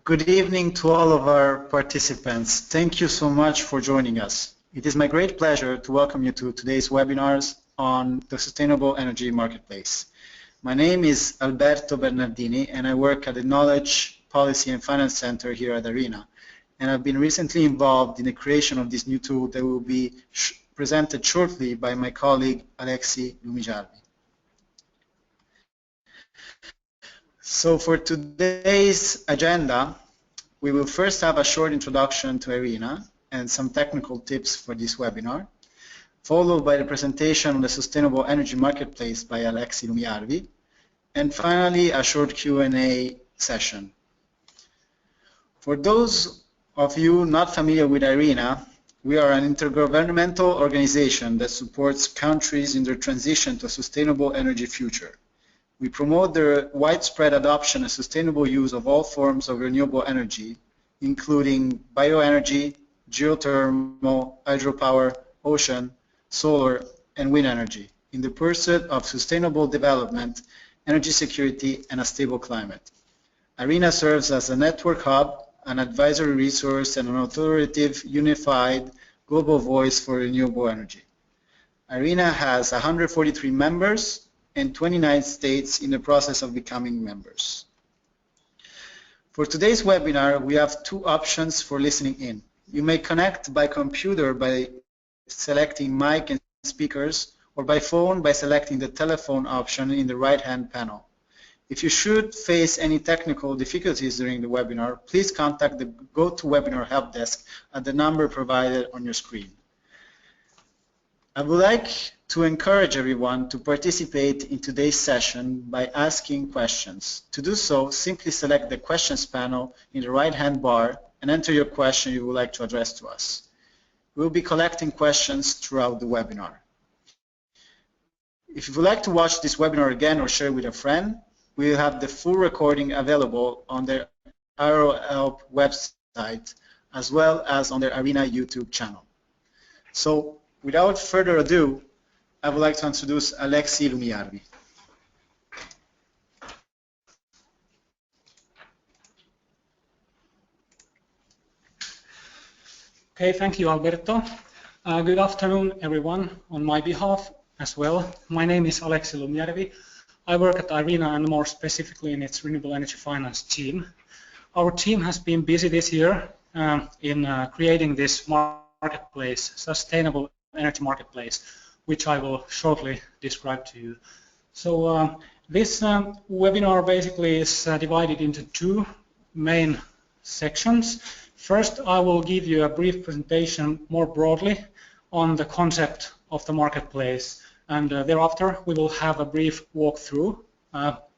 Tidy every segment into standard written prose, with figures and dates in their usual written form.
Good evening to all of our participants. Thank you so much for joining us. It is my great pleasure to welcome you to today's webinars on the Sustainable Energy Marketplace. My name is Alberto Bernardini and I work at the Knowledge, Policy and Finance Center here at IRENA. And I've been recently involved in the creation of this new tool that will be presented shortly by my colleague Alexi Lumijarvi. So for today's agenda, we will first have a short introduction to IRENA and some technical tips for this webinar, followed by the presentation on the Sustainable Energy Marketplace by Alexi Lumijarvi, and finally a short Q&A session. For those of you not familiar with IRENA, we are an intergovernmental organization that supports countries in their transition to a sustainable energy future. We promote the widespread adoption and sustainable use of all forms of renewable energy, including bioenergy, geothermal, hydropower, ocean, solar, and wind energy, in the pursuit of sustainable development, energy security, and a stable climate. IRENA serves as a network hub, an advisory resource, and an authoritative, unified global voice for renewable energy. IRENA has 143 members and 29 states in the process of becoming members. For today's webinar, we have two options for listening in. You may connect by computer by selecting mic and speakers, or by phone by selecting the telephone option in the right-hand panel. If you should face any technical difficulties during the webinar, please contact the GoToWebinar help desk at the number provided on your screen. I would like to encourage everyone to participate in today's session by asking questions. To do so, simply select the questions panel in the right-hand bar and enter your question you would like to address to us. We'll be collecting questions throughout the webinar. If you would like to watch this webinar again or share with a friend, we will have the full recording available on the IRO website as well as on the IRENA YouTube channel. So, without further ado, I would like to introduce Alexi Lumijarvi. Okay, thank you, Alberto. Good afternoon, everyone, on my behalf as well. My name is Alexi Lumijarvi. I work at IRENA and more specifically in its Renewable Energy Finance team. Our team has been busy this year in creating this marketplace, Sustainable Energy Marketplace, which I will shortly describe to you. So this webinar basically is divided into two main sections. First, I will give you a brief presentation more broadly on the concept of the marketplace, and thereafter we will have a brief walkthrough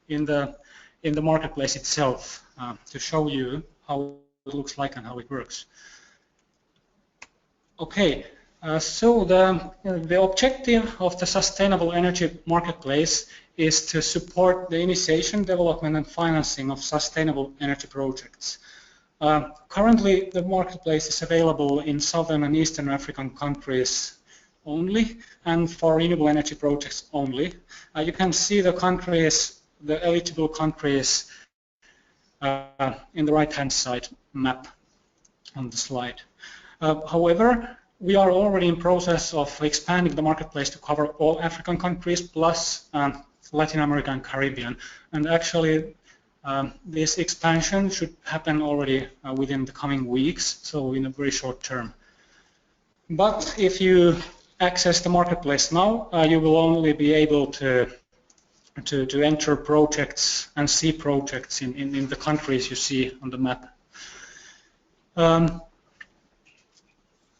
in the marketplace itself to show you how it looks like and how it works. Okay. So the objective of the Sustainable Energy Marketplace is to support the initiation, development and financing of sustainable energy projects. Currently the marketplace is available in Southern and Eastern African countries only and for renewable energy projects only. You can see the countries, the eligible countries in the right-hand side map on the slide. However, we are already in process of expanding the marketplace to cover all African countries plus Latin America and Caribbean. And actually, this expansion should happen already within the coming weeks, so in a very short term. But if you access the marketplace now, you will only be able to enter projects and see projects in the countries you see on the map.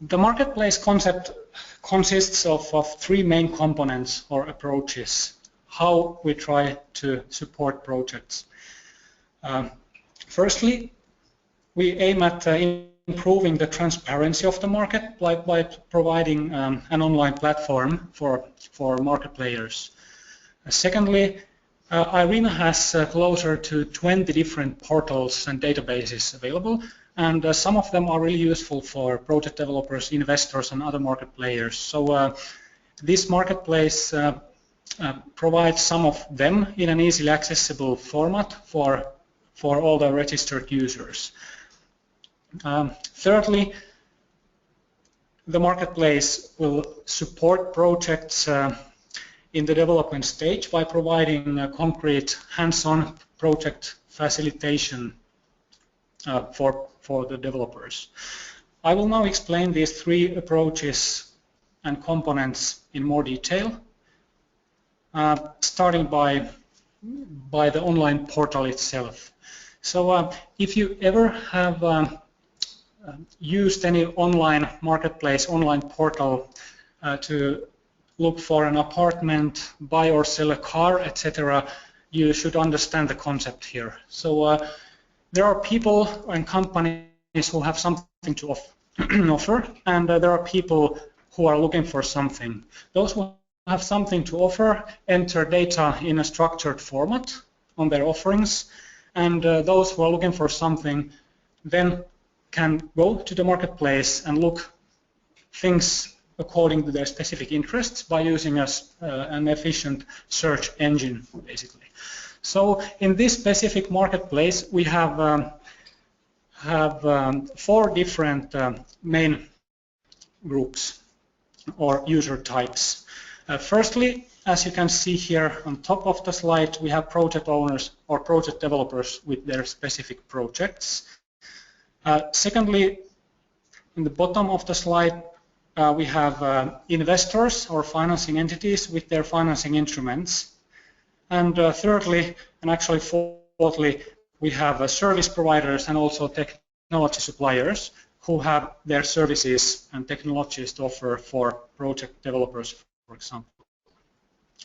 The marketplace concept consists of three main components or approaches, how we try to support projects. Firstly, we aim at improving the transparency of the market by providing an online platform for market players. Secondly, IRENA has closer to 20 different portals and databases available, and some of them are really useful for project developers, investors, and other market players. So this marketplace provides some of them in an easily accessible format for for all the registered users. Thirdly, the marketplace will support projects in the development stage by providing a concrete hands-on project facilitation for the developers. I will now explain these three approaches and components in more detail, starting by the online portal itself. So if you ever have used any online marketplace, online portal to look for an apartment, buy or sell a car, etc., you should understand the concept here. So there are people and companies who have something to offer, and there are people who are looking for something. Those who have something to offer enter data in a structured format on their offerings, and those who are looking for something then can go to the marketplace and look things according to their specific interests by using an efficient search engine, basically. So in this specific marketplace, we have four different main groups or user types. Firstly, as you can see here on top of the slide, we have project owners or project developers with their specific projects. Secondly, in the bottom of the slide, we have investors or financing entities with their financing instruments. And thirdly, and actually fourthly, we have service providers and also technology suppliers who have their services and technologies to offer for project developers, for example.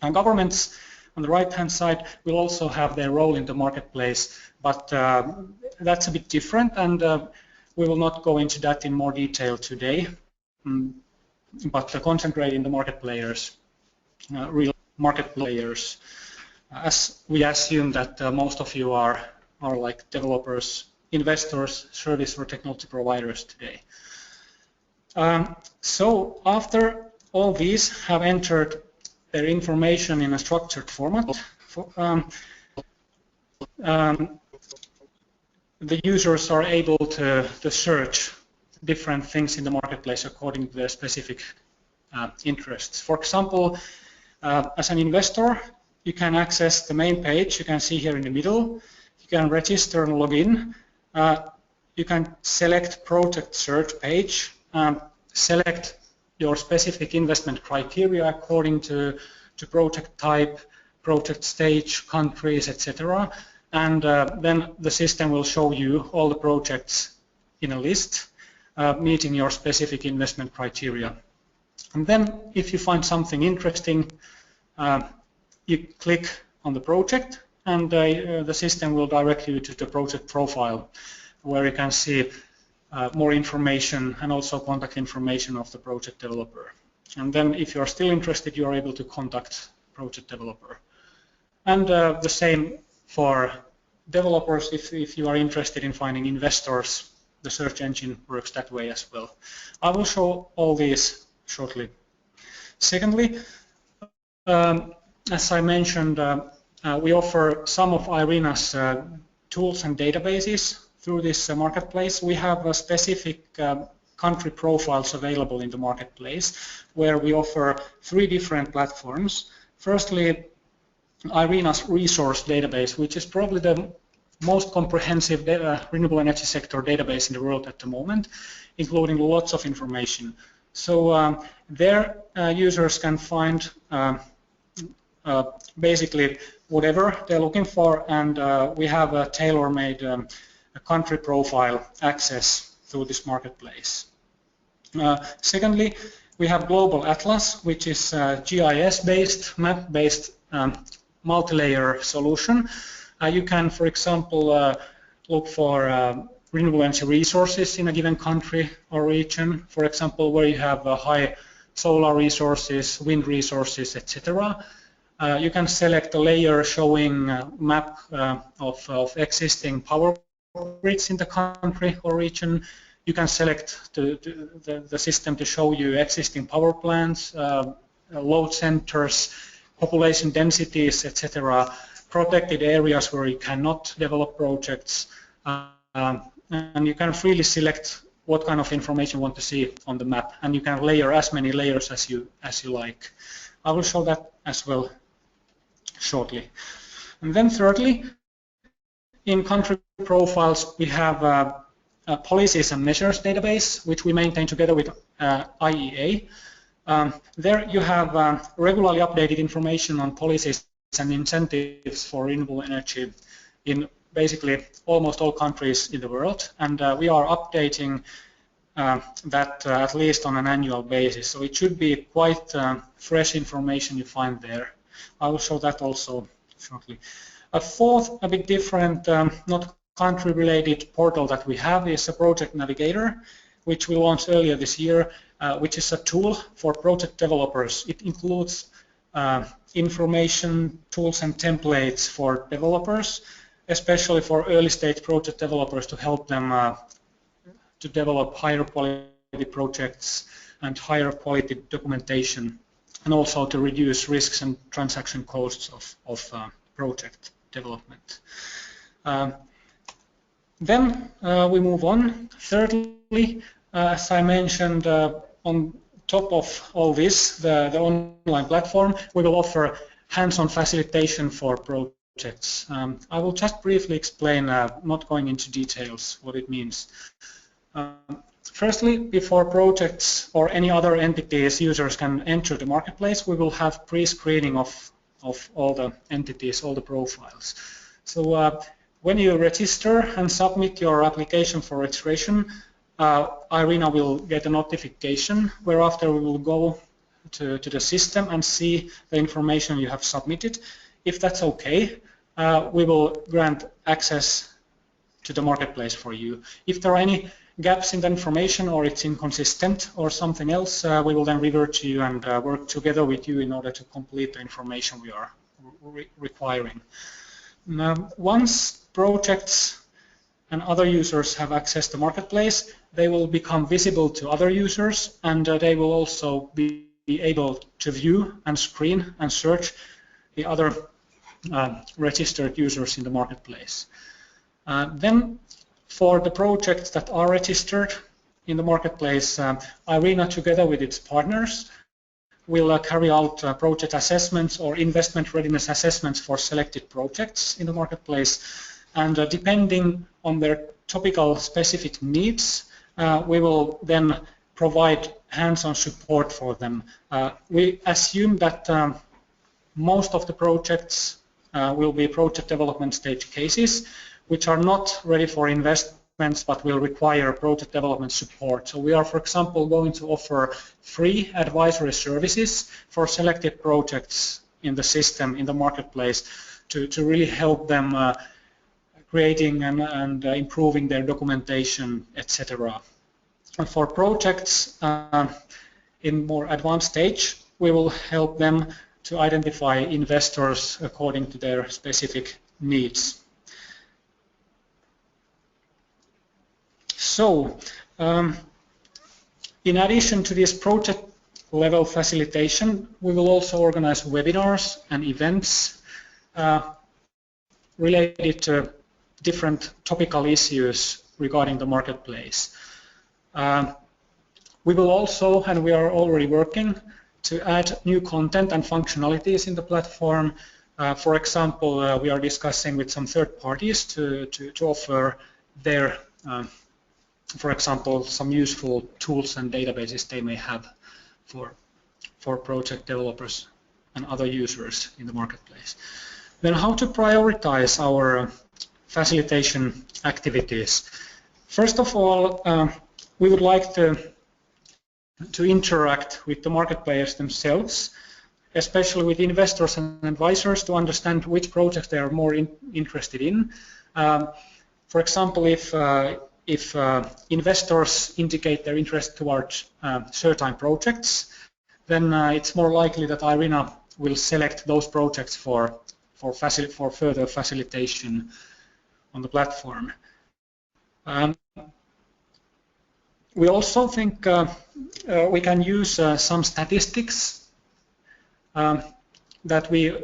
And governments on the right-hand side will also have their role in the marketplace, but that's a bit different, and we will not go into that in more detail today, but concentrate in the market players, real market players, as we assume that most of you are like developers, investors, service or technology providers today. So after all these have entered their information in a structured format, the users are able to search different things in the marketplace according to their specific interests. For example, as an investor, you can access the main page. You can see here in the middle. You can register and log in. You can select project search page, select your specific investment criteria according to project type, project stage, countries, etc. And then the system will show you all the projects in a list meeting your specific investment criteria. And then if you find something interesting, you click on the project, and the system will direct you to the project profile, where you can see more information and also contact information of the project developer. And then if you're still interested, you are able to contact project developer. And the same for developers. If you are interested in finding investors, the search engine works that way as well. I will show all these shortly. Secondly, as I mentioned, we offer some of IRENA's tools and databases through this marketplace. We have specific country profiles available in the marketplace, where we offer three different platforms. Firstly, IRENA's resource database, which is probably the most comprehensive renewable energy sector database in the world at the moment, including lots of information. So there users can find basically whatever they're looking for, and we have a tailor-made country profile access through this marketplace. Secondly, we have Global Atlas, which is a GIS-based, map-based multi-layer solution. You can, for example, look for renewable energy resources in a given country or region, for example, where you have high solar resources, wind resources, etc. You can select a layer showing a map of existing power grids in the country or region. You can select the system to show you existing power plants, load centers, population densities, etc., protected areas where you cannot develop projects, and you can freely select what kind of information you want to see on the map, and you can layer as many layers as you like. I will show that as well shortly. And then thirdly, in country profiles, we have a policies and measures database, which we maintain together with IEA. There you have regularly updated information on policies and incentives for renewable energy in basically almost all countries in the world, and we are updating that at least on an annual basis. So it should be quite fresh information you find there. I will show that also shortly. A fourth, a bit different, not country-related portal that we have is a project navigator, which we launched earlier this year, which is a tool for project developers. It includes information, tools and templates for developers, especially for early-stage project developers to help them to develop higher quality projects and higher quality documentation, and also to reduce risks and transaction costs of project development. Then we move on. Thirdly, as I mentioned, on top of all this, the online platform, we will offer hands-on facilitation for projects. I will just briefly explain, not going into details, what it means. Firstly, before projects or any other entities users can enter the marketplace, we will have pre-screening of all the entities, all the profiles. So when you register and submit your application for registration, IRENA will get a notification, whereafter we will go to the system and see the information you have submitted. If that's okay, we will grant access to the marketplace for you. If there are any gaps in the information or it's inconsistent or something else, we will then revert to you and work together with you in order to complete the information we are requiring. Now, once projects and other users have access to the marketplace, they will become visible to other users, and they will also be able to view and screen and search the other registered users in the marketplace. Then for the projects that are registered in the marketplace, IRENA together with its partners will carry out project assessments or investment readiness assessments for selected projects in the marketplace, and depending on their topical specific needs, we will then provide hands-on support for them. We assume that most of the projects will be project development stage cases, which are not ready for investments but will require project development support. So we are, for example, going to offer free advisory services for selected projects in the system, in the marketplace, to really help them creating and improving their documentation, etc. And for projects in more advanced stage, we will help them to identify investors according to their specific needs. So, in addition to this project level facilitation, we will also organize webinars and events related to different topical issues regarding the marketplace. We will also, and we are already working, to add new content and functionalities in the platform. For example, we are discussing with some third parties to offer their for example, some useful tools and databases they may have for project developers and other users in the marketplace. Then how to prioritize our facilitation activities. First of all, we would like to interact with the market players themselves, especially with investors and advisors, to understand which projects they are more interested in. For example, if investors indicate their interest towards certain projects, then it's more likely that IRENA will select those projects for further facilitation on the platform. We also think we can use some statistics that we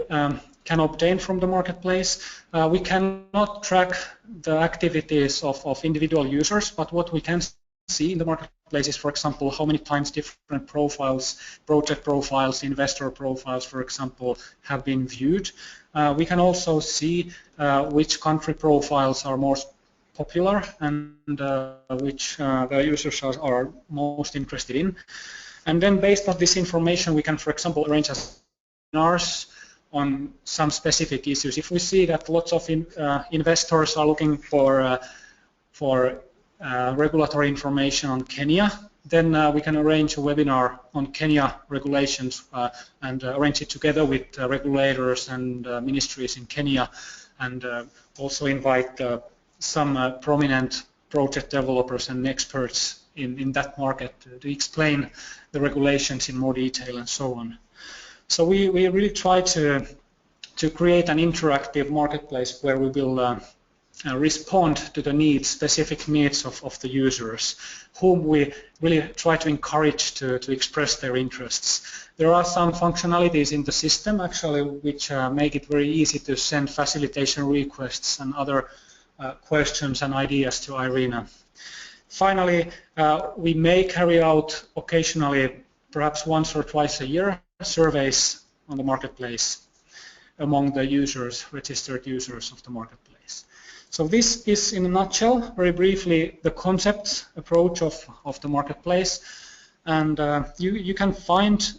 can obtain from the marketplace. We cannot track the activities of individual users, but what we can see in the marketplace is, for example, how many times different profiles, project profiles, investor profiles, for example, have been viewed. We can also see which country profiles are most popular and which the users are most interested in. And then based on this information, we can, for example, arrange webinars on some specific issues. If we see that lots of investors are looking for regulatory information on Kenya, then we can arrange a webinar on Kenya regulations and arrange it together with regulators and ministries in Kenya, and also invite some prominent project developers and experts in that market to explain the regulations in more detail and so on. So we really try to create an interactive marketplace where we will respond to the specific needs of the users, whom we really try to encourage to express their interests. There are some functionalities in the system actually which make it very easy to send facilitation requests and other questions and ideas to IRENA. Finally, we may carry out occasionally, perhaps once or twice a year, surveys on the marketplace among the users, registered users of the marketplace. So this is, in a nutshell, very briefly, the concept approach of the marketplace. And you can find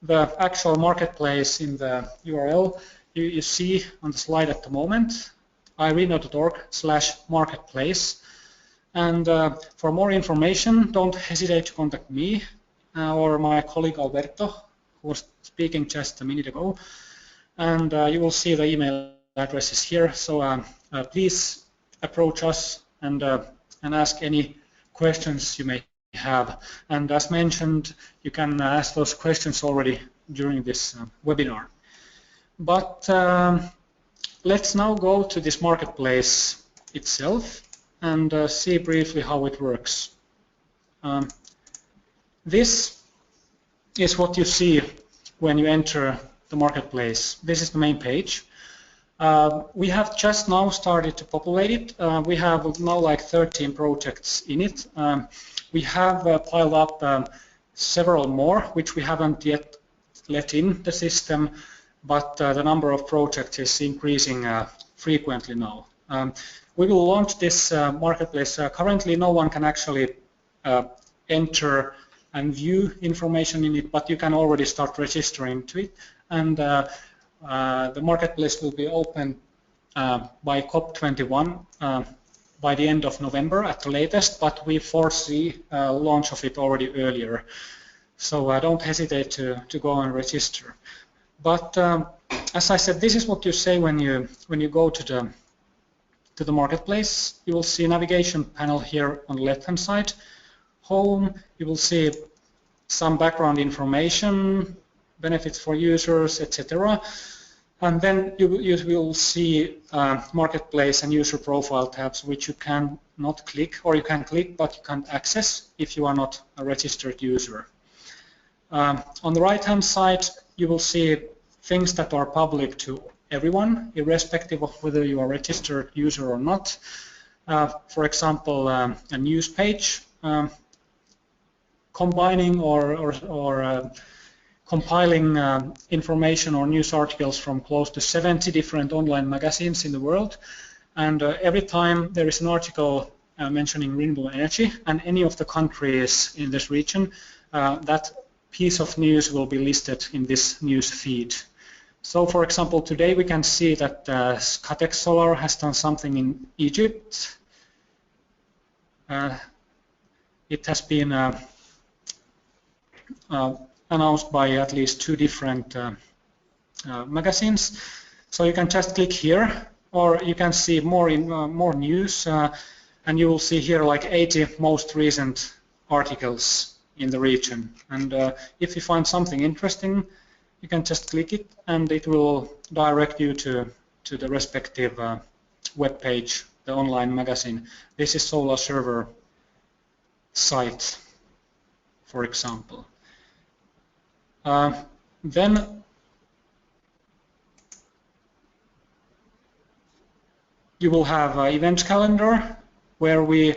the actual marketplace in the URL you see on the slide at the moment, irena.org/marketplace. And for more information, don't hesitate to contact me or my colleague Alberto, who was speaking just a minute ago. And you will see the email addresses here. So please approach us and ask any questions you may have. And as mentioned, you can ask those questions already during this webinar. But let's now go to this marketplace itself and see briefly how it works. This is what you see when you enter the marketplace. This is the main page. We have just now started to populate it. We have now like 13 projects in it. We have piled up several more, which we haven't yet let in the system, but the number of projects is increasing frequently now. We will launch this marketplace. Currently, no one can actually enter and view information in it, but you can already start registering to it. And the marketplace will be open by COP21 by the end of November at the latest, but we foresee launch of it already earlier. So don't hesitate to go and register. But as I said, this is what you say when you go to the marketplace. You will see a navigation panel here on the left-hand side. Home, you will see some background information, benefits for users, etc. And then you will see marketplace and user profile tabs, which you can not click, or you can click but you can't access if you are not a registered user. On the right-hand side, you will see things that are public to everyone, irrespective of whether you are a registered user or not. For example, a news page combining or compiling information or news articles from close to 70 different online magazines in the world. And every time there is an article mentioning renewable energy and any of the countries in this region, that piece of news will be listed in this news feed. So, for example, today we can see that Scatec Solar has done something in Egypt. It has been announced by at least 2 different magazines. So you can just click here, or you can see more news, and you will see here like 80 most recent articles in the region. And if you find something interesting, you can just click it, and it will direct you to the respective web page, the online magazine. This is Solar Server site, for example. Then you will have an event calendar where we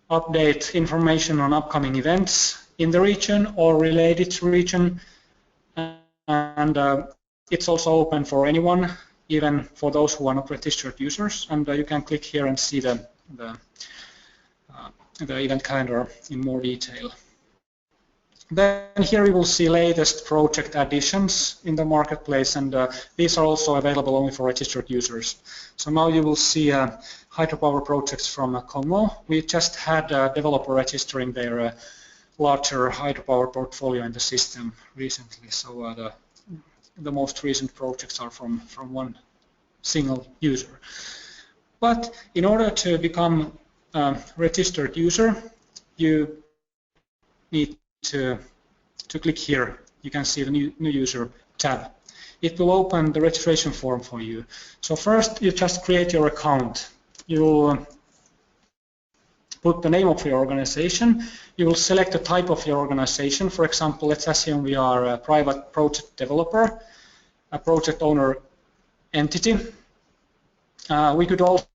update information on upcoming events in the region or related to region, and it's also open for anyone, even for those who are not registered users, and you can click here and see the event calendar in more detail. Then here you will see latest project additions in the marketplace, and these are also available only for registered users. So now you will see hydropower projects from Congo. We just had a developer registering their larger hydropower portfolio in the system recently. So the most recent projects are from one single user. But in order to become a registered user, you need to click here. You can see the new user tab. It will open the registration form for you. So first you just create your account. You'll put the name of your organization. You will select the type of your organization. For example, let's assume we are a private project developer, a project owner entity. We could also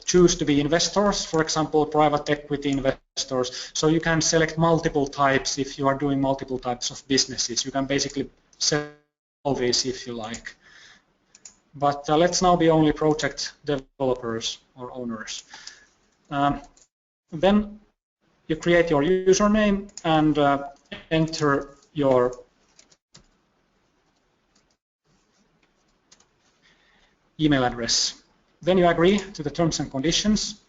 choose to be investors, for example, private equity investors. So you can select multiple types if you are doing multiple types of businesses. You can basically select all these if you like. But let's now be only project developers or owners. Then you create your username and enter your email address. Then you agree to the terms and conditions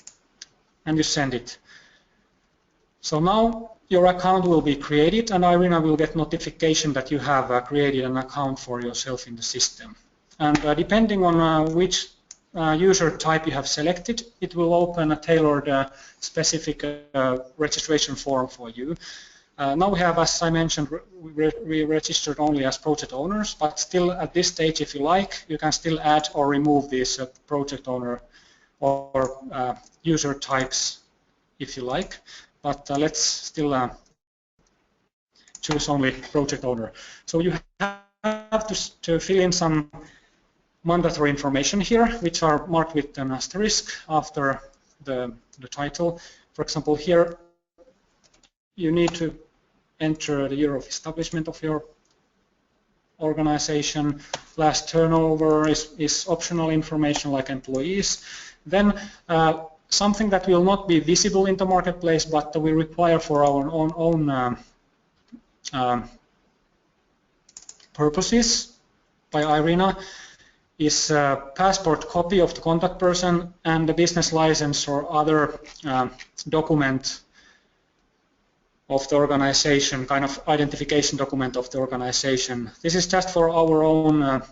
and you send it. So now your account will be created and IRENA will get notification that you have created an account for yourself in the system. And depending on which user type you have selected, it will open a tailored specific registration form for you. Now we have, as I mentioned, we registered only as project owners, but still at this stage, if you like, you can still add or remove these project owner or user types if you like. But let's still choose only project owner. So you have to fill in some mandatory information here, which are marked with an asterisk after the title. For example, here you need to enter the year of establishment of your organization. Last turnover is optional information like employees. Then something that will not be visible in the marketplace, but we require for our own purposes by IRENA is a passport copy of the contact person and the business license or other document of the organization, kind of identification document of the organization. This is just for our own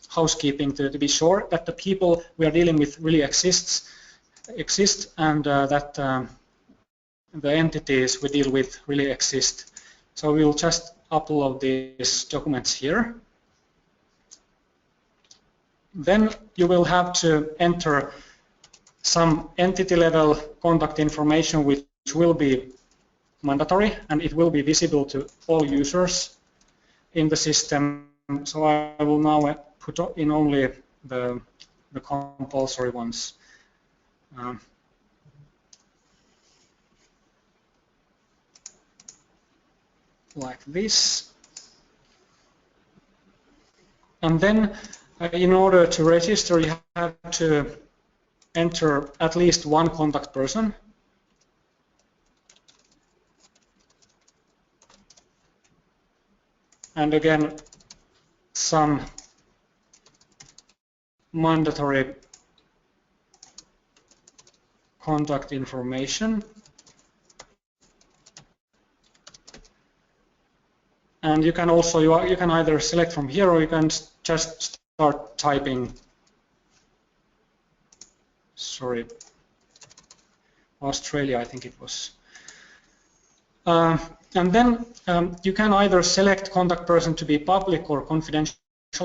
housekeeping to be sure that the people we are dealing with really exist and that the entities we deal with really exist. So we'll just upload these documents here. Then you will have to enter some entity level contact information which will be mandatory and it will be visible to all users in the system. So I will now put in only the compulsory ones. Like this. And then in order to register, you have to enter at least one contact person. And again, some mandatory contact information. And you can also, you can either select from here or you can just start typing, sorry, Australia, I think it was. And then you can either select contact person to be public or confidential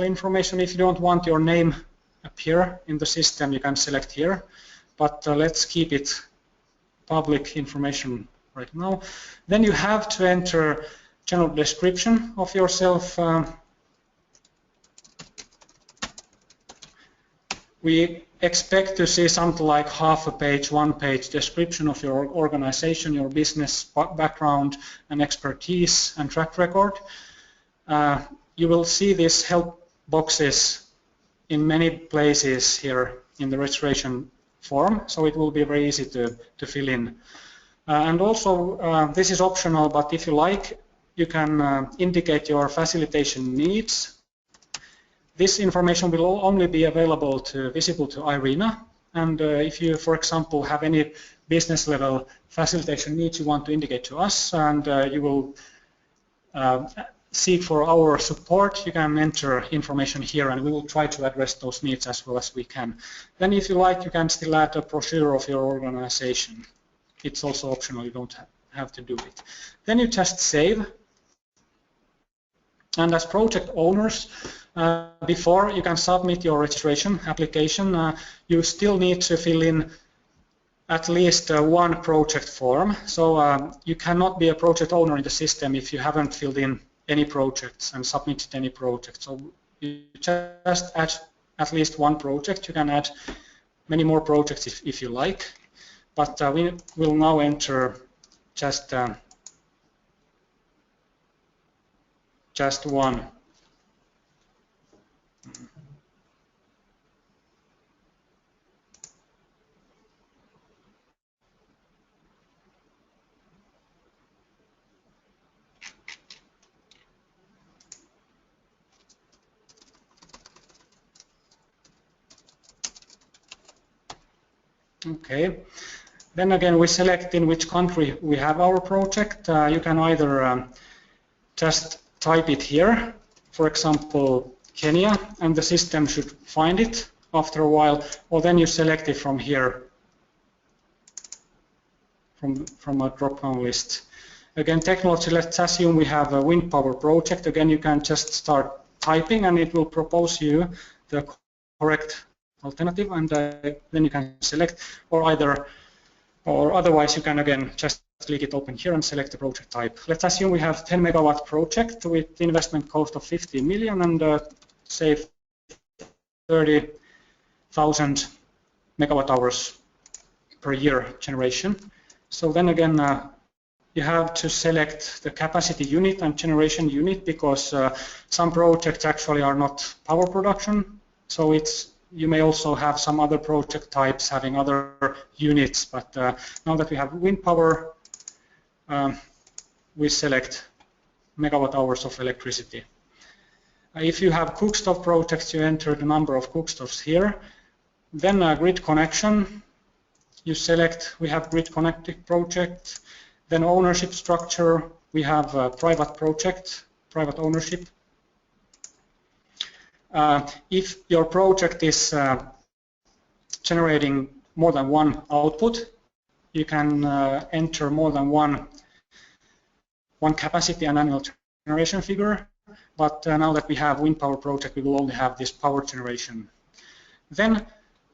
information. If you don't want your name appear in the system, you can select here. But let's keep it public information right now. Then you have to enter general description of yourself. We expect to see something like half a page, 1 page description of your organization, your business background and expertise and track record. You will see these help boxes in many places here in the registration form, so it will be very easy to fill in. And also, this is optional, but if you like, you can indicate your facilitation needs. This information will only be visible to IRENA, and if you, for example, have any business level facilitation needs you want to indicate to us, and you will seek for our support, you can enter information here, and we will try to address those needs as well as we can. Then if you like, you can still add a brochure of your organization. It's also optional, you don't have to do it. Then you just save. And as project owners, before you can submit your registration application, you still need to fill in at least one project form. So you cannot be a project owner in the system if you haven't filled in any projects and submitted any projects. So you just add at least one project. You can add many more projects if you like, but we will now enter just one. Okay, then again we select in which country we have our project. You can either just type it here, for example Kenya, and the system should find it after a while, or then you select it from here, from a drop-down list. Again, technology, let's assume we have a wind power project. Again, you can just start typing and it will propose you the correct alternative, and then you can select, or otherwise you can again just click it open here and select the project type. Let's assume we have 10 megawatt project with investment cost of 50 million and save 30,000 megawatt hours per year generation. So then again you have to select the capacity unit and generation unit, because some projects actually are not power production, so you may also have some other project types having other units, but now that we have wind power, we select megawatt hours of electricity. If you have cookstove projects, you enter the number of cookstoves here. Then grid connection, you select, we have grid connected project. Then ownership structure, we have a private project, private ownership. If your project is generating more than one output, you can enter more than one capacity and annual generation figure. But now that we have wind power project, we will only have this power generation. Then,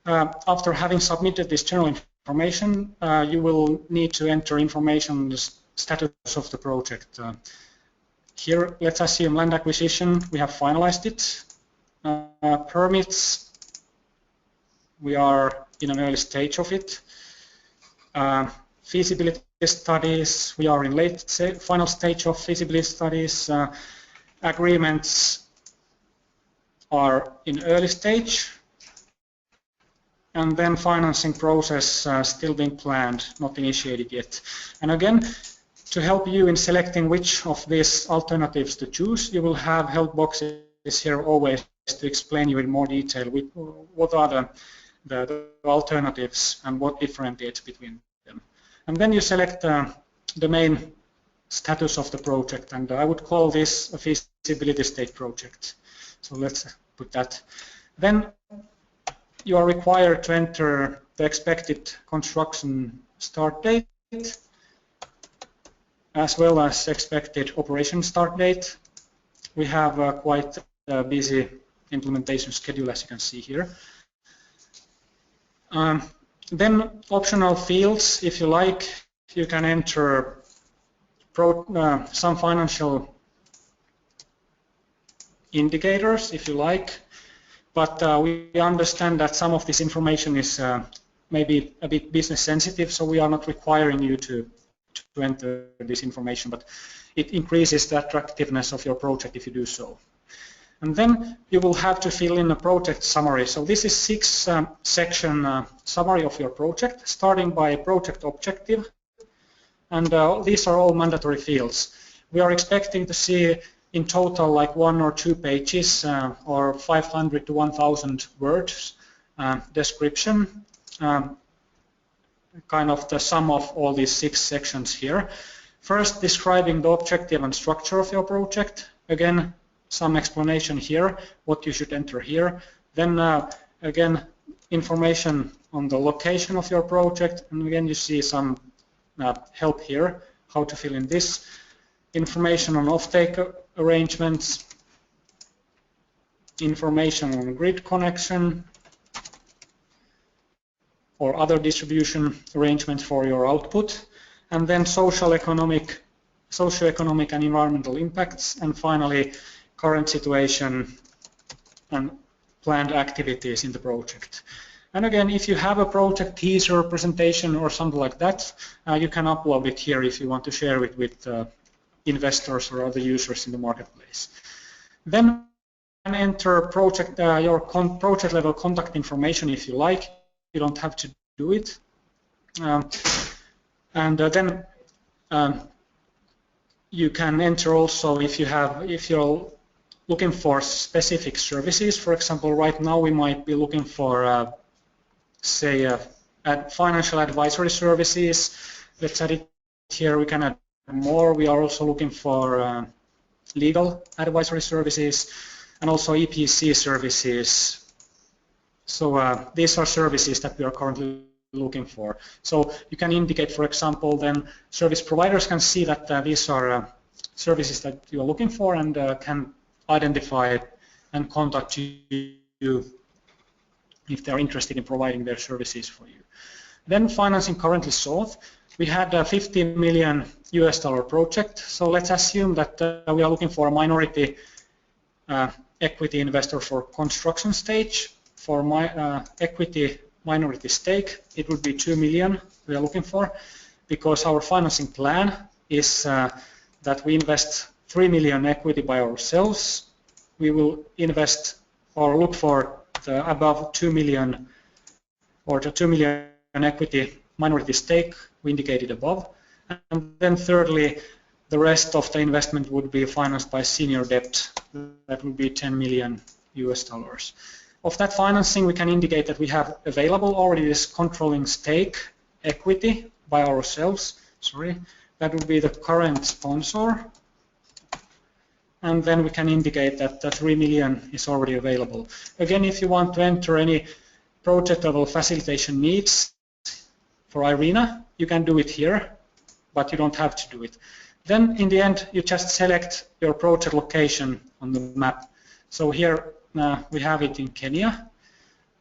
after having submitted this general information, you will need to enter information on the status of the project. Here, let's assume land acquisition, we have finalized it. Permits, we are in an early stage of it. Feasibility studies, we are in final stage of feasibility studies. Agreements are in early stage. And then financing process still being planned, not initiated yet. And again, to help you in selecting which of these alternatives to choose, you will have help boxes here always to explain you in more detail what are the alternatives and what differentiates between them. And then you select the main status of the project, and I would call this a feasibility state project. So let's put that. Then you are required to enter the expected construction start date as well as expected operation start date. We have quite a busy implementation schedule, as you can see here. Then optional fields, if you like, you can enter some financial indicators, if you like. but we understand that some of this information is maybe a bit business sensitive, so we are not requiring you to enter this information, but it increases the attractiveness of your project if you do so. And then you will have to fill in a project summary. So this is 6-section summary of your project, starting by project objective. And these are all mandatory fields. We are expecting to see in total like 1 or 2 pages or 500 to 1,000 words description, kind of the sum of all these 6 sections here. First, describing the objective and structure of your project. Again, some explanation here, what you should enter here. Then again, information on the location of your project. And again, you see some help here, how to fill in this. Information on offtake arrangements. Information on grid connection or other distribution arrangements for your output. And then socioeconomic and environmental impacts. And finally, current situation and planned activities in the project. And again, if you have a project teaser presentation or something like that, you can upload it here if you want to share it with investors or other users in the marketplace. Then you can enter your project level contact information if you like. You don't have to do it. Then you can enter also if you're looking for specific services. For example, right now we might be looking for, say, financial advisory services. Let's add it here. We can add more. We are also looking for legal advisory services and also EPC services. So these are services that we are currently looking for. So you can indicate, for example, then service providers can see that these are services that you are looking for and can identify and contact you if they're interested in providing their services for you. Then financing currently sought. We had a $50 million project. So let's assume that we are looking for a minority equity investor for construction stage. For my equity minority stake, it would be 2 million we are looking for, because our financing plan is that we invest 3 million equity by ourselves. We will invest or look for the above 2 million or the 2 million equity minority stake we indicated above. And then thirdly, the rest of the investment would be financed by senior debt. That would be $10 million. Of that financing, we can indicate that we have available already this controlling stake equity by ourselves. That would be the current sponsor. And then we can indicate that the 3 million is already available. Again, if you want to enter any project level facilitation needs for IRENA, you can do it here, but you don't have to do it. Then in the end, you just select your project location on the map. So here we have it in Kenya.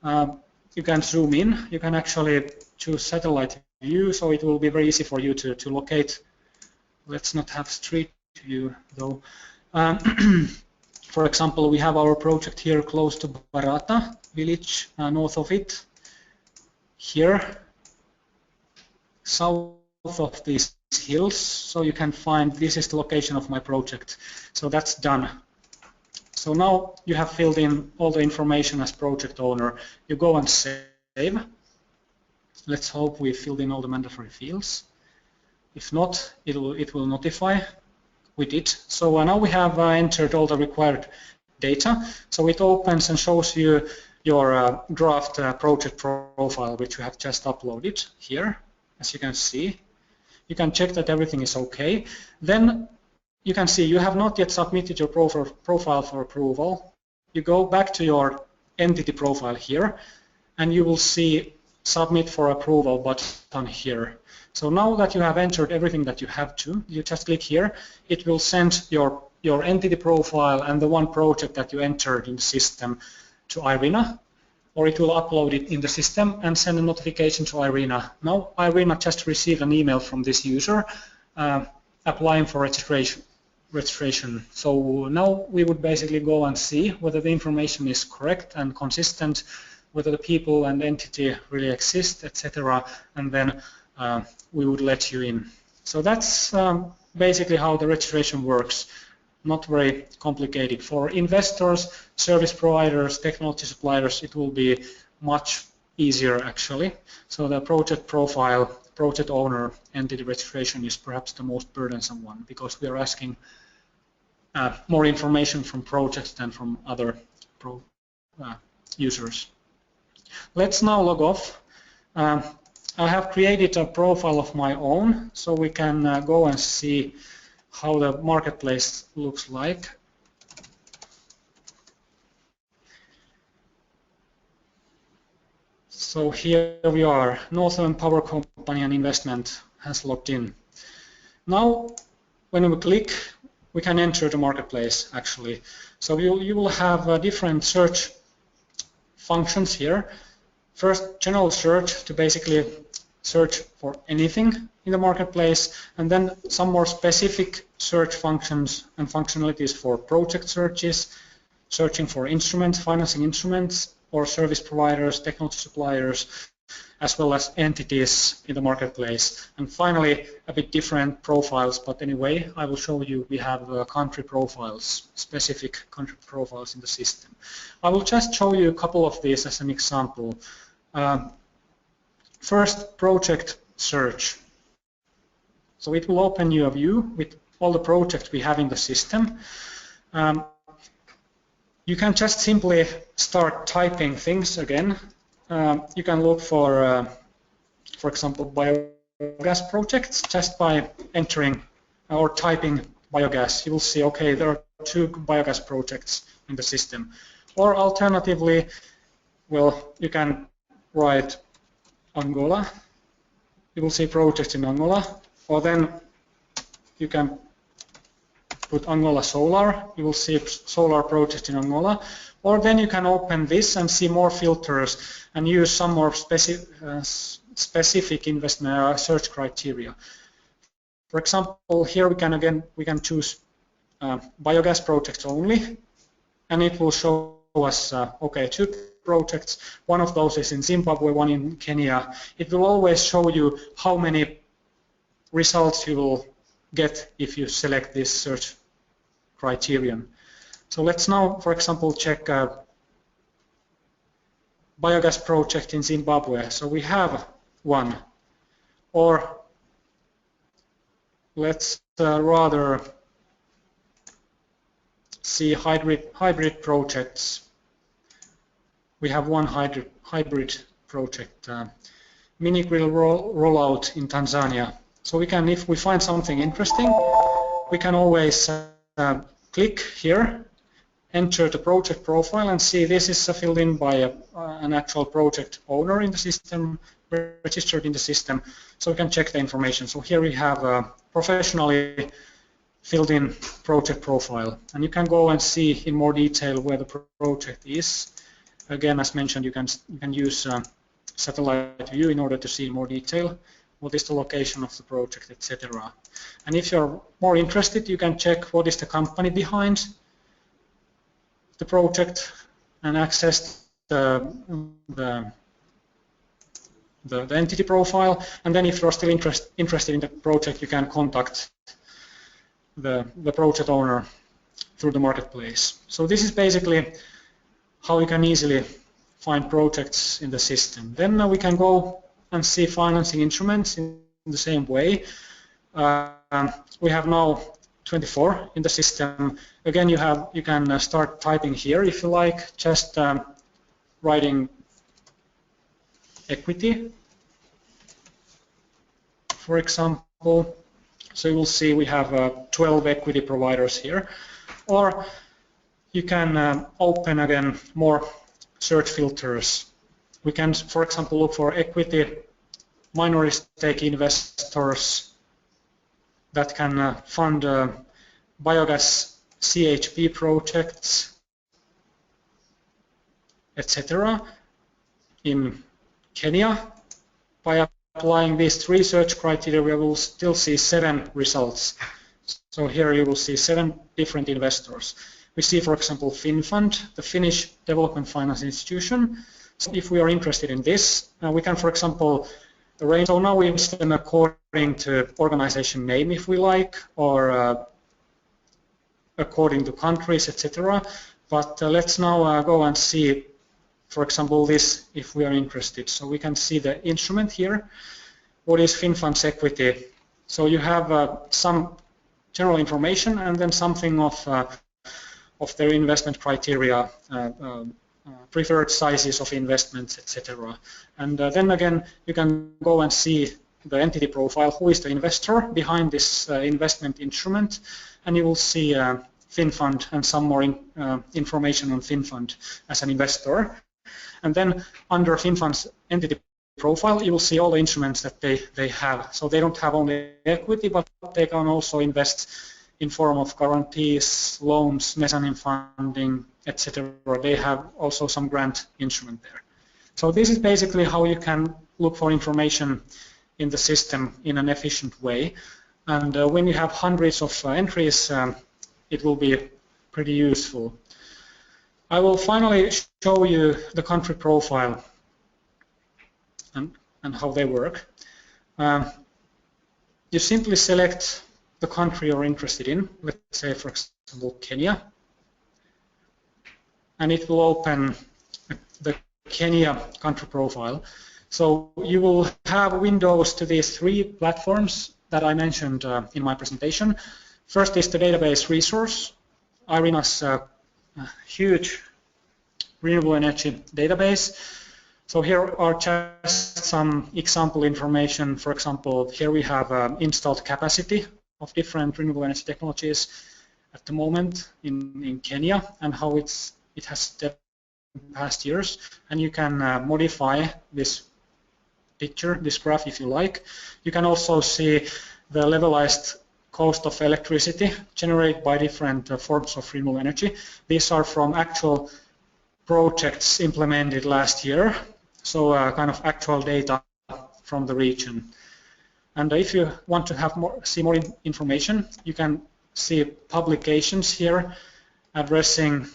You can zoom in. You can actually choose satellite view, so it will be very easy for you to locate. Let's not have street view though. For example, we have our project here close to Barata village, north of it. Here, south of these hills, so you can find this is the location of my project. So that's done. So now you have filled in all the information as project owner. You go and save. Let's hope we filled in all the mandatory fields. If not, it will notify. We did. So now we have entered all the required data. So it opens and shows you your draft project profile, which you have just uploaded here, as you can see. You can check that everything is okay. Then you can see you have not yet submitted your profile for approval. You go back to your entity profile here, and you will see submit for approval button here. So now that you have entered everything that you have to, you just click here. It will send your entity profile and the one project that you entered in the system to IRENA, or it will upload it in the system and send a notification to IRENA. Now IRENA just received an email from this user applying for registration. registration. So now we would basically go and see whether the information is correct and consistent, whether the people and entity really exist, etc. And then we would let you in. So that's basically how the registration works. Not very complicated. For investors, service providers, technology suppliers, it will be much easier actually. So the project profile, project owner, entity registration is perhaps the most burdensome one because we are asking more information from projects than from other users. Let's now log off. I have created a profile of my own, so we can go and see how the marketplace looks like. So here we are, Northern Power Company and Investment has logged in. Now, when we click, we can enter the marketplace actually. So you will have different search functions here. First, general search to basically search for anything in the marketplace, and then some more specific search functions and functionalities for project searches, searching for instruments, financing instruments, or service providers, technology suppliers, as well as entities in the marketplace. And finally, a bit different profiles, but anyway, I will show you we have country profiles, specific country profiles in the system. I will just show you a couple of these as an example. First, project search. So it will open you a view with all the projects we have in the system. You can just simply start typing things again. You can look for example, biogas projects just by entering or typing biogas. You will see, okay, there are 2 biogas projects in the system. Or alternatively, well, you can write Angola. You will see projects in Angola. Or then you can put Angola Solar. You will see solar projects in Angola. Or then you can open this and see more filters and use some more specific investment search criteria. For example, here we can choose biogas projects only, and it will show us okay, 2 projects. One of those is in Zimbabwe, one in Kenya. It will always show you how many results you will get if you select this search criterion. So let's now, for example, check biogas project in Zimbabwe. So we have one. Or let's rather see hybrid projects. We have one hybrid project, mini grill rollout in Tanzania. So we can, if we find something interesting, we can always click here, enter the project profile, and see this is filled in by an actual project owner in the system, registered in the system, so we can check the information. So here we have a professionally filled in project profile, and you can go and see in more detail where the project is. Again, as mentioned, you can use satellite view in order to see in more detail what is the location of the project, etc. And if you're more interested, you can check what is the company behind the project and access the entity profile. And then if you're still interested in the project, you can contact the project owner through the marketplace. So this is basically how you can easily find projects in the system. Then we can go and see financing instruments in the same way. We have now 24 in the system. Again, you can start typing here if you like, just writing equity, for example. So you will see we have 12 equity providers here. Or you can open again more search filters. We can, for example, look for equity minority stake investors that can fund biogas CHP projects, etc. in Kenya. By applying these 3 search criteria, we will still see 7 results. So here you will see 7 different investors. We see, for example, FinFund, the Finnish Development Finance Institution. So if we are interested in this, we can, for example, arrange. So now we invest them according to organization name, if we like, or according to countries, etc. But let's now go and see, for example, this, if we are interested. So we can see the instrument here. What is FinFund's equity? So you have some general information and then something of their investment criteria, preferred sizes of investments, etc. And then again, you can go and see the entity profile, who is the investor behind this investment instrument, and you will see FinFund and some more information on FinFund as an investor. And then under FinFund's entity profile, you will see all the instruments that they have. So they don't have only equity, but they can also invest in form of guarantees, loans, mezzanine funding, etc. They have also some grant instrument there. So this is basically how you can look for information in the system in an efficient way. And when you have hundreds of entries, it will be pretty useful. I will finally show you the country profile and how they work. You simply select the country you're interested in, let's say, for example, Kenya, and it will open the Kenya country profile. So you will have windows to these 3 platforms that I mentioned in my presentation. First is the database resource, IRENA's huge renewable energy database. So here are just some example information. For example, here we have installed capacity of different renewable energy technologies at the moment in Kenya and how it has developed in the past years. And you can modify this picture, this graph, if you like. You can also see the levelized cost of electricity generated by different forms of renewable energy. These are from actual projects implemented last year, so kind of actual data from the region. And if you want to have see more information, you can see publications here addressing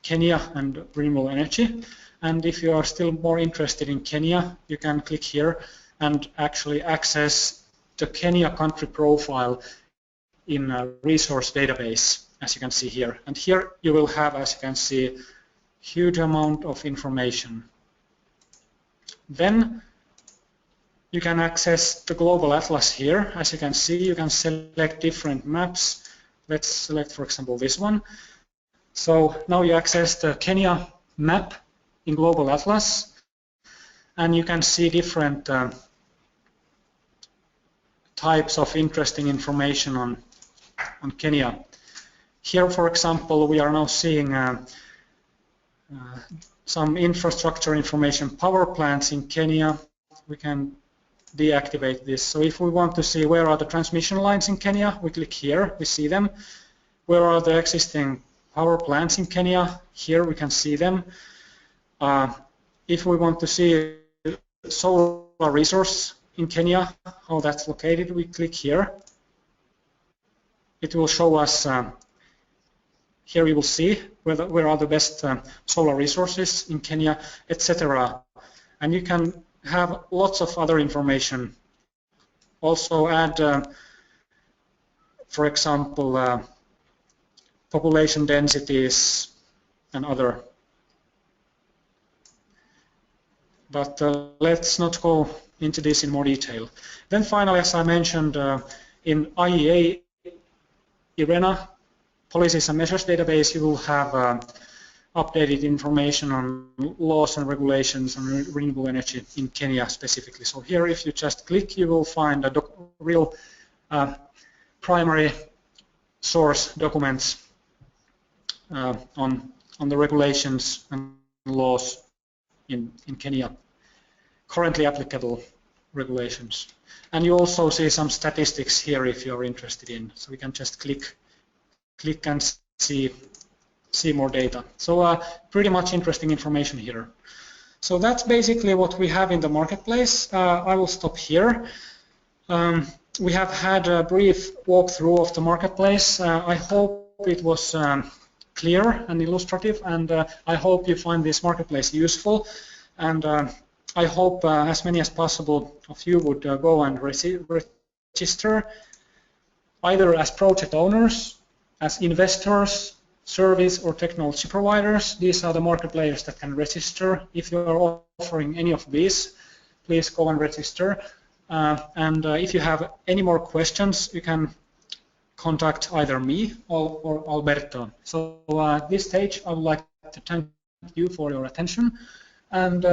Kenya and renewable energy. And if you are still more interested in Kenya, you can click here and actually access the Kenya country profile in a resource database, as you can see here. And here you will have, as you can see, huge amount of information. Then you can access the global atlas here. As you can see, you can select different maps. Let's select, for example, this one. So now you access the Kenya map in global atlas, and you can see different types of interesting information on Kenya. Here, for example, we are now seeing some infrastructure information, power plants in Kenya. We can deactivate this. So if we want to see where are the transmission lines in Kenya, we click here, we see them. Where are the existing power plants in Kenya? Here we can see them. If we want to see solar resource in Kenya, how that's located, we click here. It will show us, here we will see where are the best solar resources in Kenya, etc. And you can have lots of other information. Also add, for example, population densities and other. But let's not go into this in more detail. Then finally, as I mentioned, in IEA, IRENA, Policies and Measures database, you will have updated information on laws and regulations on renewable energy in Kenya specifically. So here, if you just click, you will find a real primary source documents on the regulations and laws in Kenya, currently applicable regulations. And you also see some statistics here if you're interested in. So we can just click and see more data. So pretty much interesting information here. So that's basically what we have in the marketplace. I will stop here. we have had a brief walkthrough of the marketplace. I hope it was clear and illustrative, and I hope you find this marketplace useful. And I hope as many as possible of you would go and register either as project owners, as investors, service or technology providers. These are the market players that can register. If you are offering any of these, please go and register. And if you have any more questions, you can contact either me or Alberto. So at this stage, I would like to thank you for your attention. And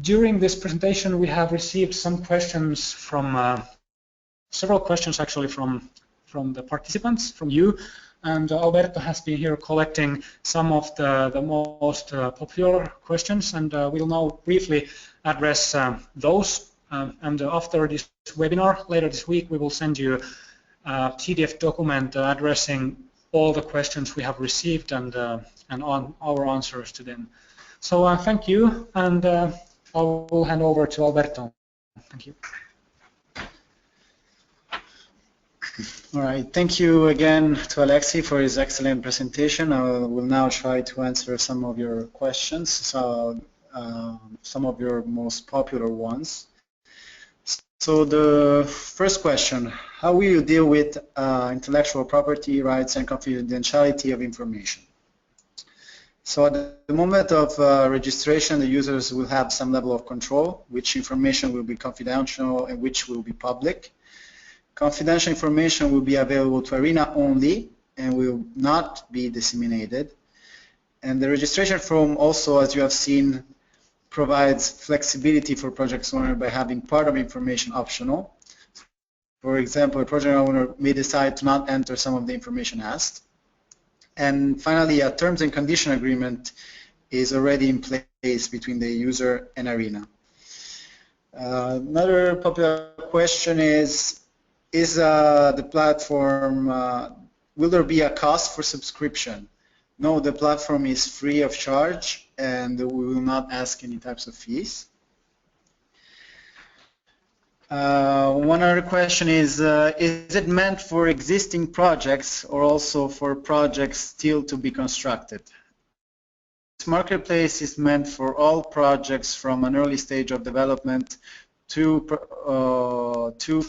during this presentation, we have received some questions from, several questions actually from the participants, from you. And Alberto has been here collecting some of the most popular questions, and we'll now briefly address those. And after this webinar, later this week, we will send you a PDF document addressing all the questions we have received and on our answers to them. So thank you, and I will hand over to Alberto. Thank you. All right, thank you again to Alexi for his excellent presentation. I will now try to answer some of your questions, so some of your most popular ones. So the first question, how will you deal with intellectual property rights and confidentiality of information? So at the moment of registration, the users will have some level of control, which information will be confidential and which will be public. Confidential information will be available to IRENA only and will not be disseminated. And the registration form also, as you have seen, provides flexibility for project owner by having part of information optional. For example, a project owner may decide to not enter some of the information asked. And finally, a terms and condition agreement is already in place between the user and IRENA. Another popular question is the platform, will there be a cost for subscription? No, the platform is free of charge and we will not ask any types of fees. One other question is it meant for existing projects or also for projects still to be constructed? This marketplace is meant for all projects from an early stage of development to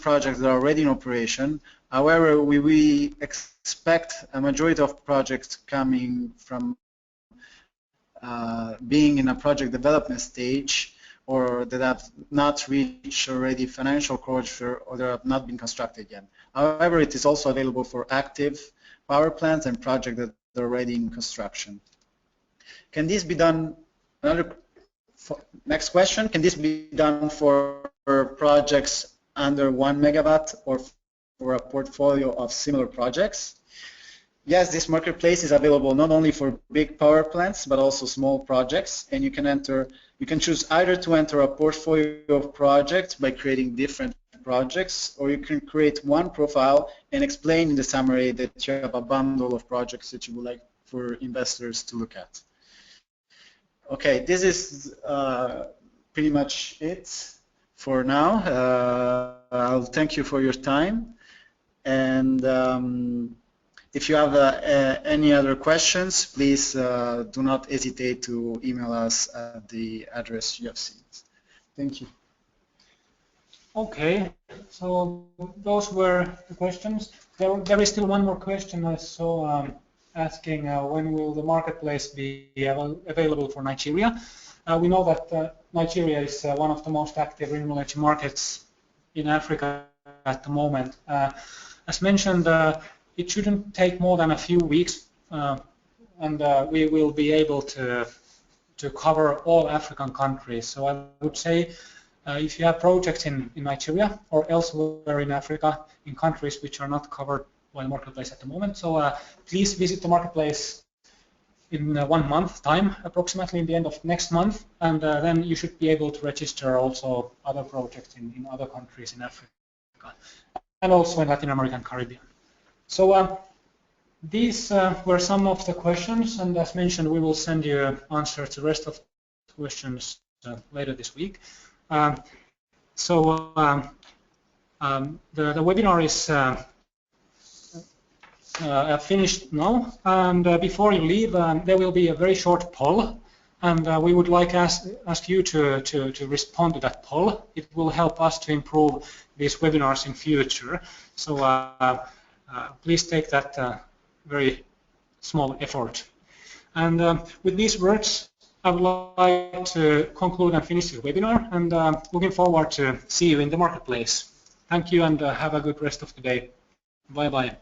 projects that are already in operation. However, we expect a majority of projects coming from being in a project development stage or that have not reached already financial closure or that have not been constructed yet. However, it is also available for active power plants and projects that are already in construction. Can this be done? Next question, can this be done for projects under 1 megawatt or for a portfolio of similar projects? Yes, this marketplace is available not only for big power plants but also small projects, and you can choose either to enter a portfolio of projects by creating different projects, or you can create one profile and explain in the summary that you have a bundle of projects that you would like for investors to look at. Okay, this is pretty much it for now. I'll thank you for your time, and if you have any other questions, please do not hesitate to email us at the address you have seen. Thank you. Okay, so those were the questions. There is still one more question I saw asking when will the marketplace be available for Nigeria. We know that Nigeria is one of the most active renewable energy markets in Africa at the moment. As mentioned, it shouldn't take more than a few weeks, and we will be able to cover all African countries. So I would say if you have projects in Nigeria or elsewhere in Africa, in countries which are not covered by the marketplace at the moment, so please visit the marketplace in 1 month time, approximately in the end of next month, and then you should be able to register also other projects in other countries in Africa and also in Latin America and Caribbean. So these were some of the questions, and as mentioned, we will send you answers to the rest of the questions later this week. The webinar is finished now, and before you leave, there will be a very short poll, and we would like ask you to respond to that poll. It will help us to improve these webinars in future. So please take that very small effort. And with these words, I would like to conclude and finish the webinar, and looking forward to see you in the marketplace. Thank you, and have a good rest of the day. Bye-bye.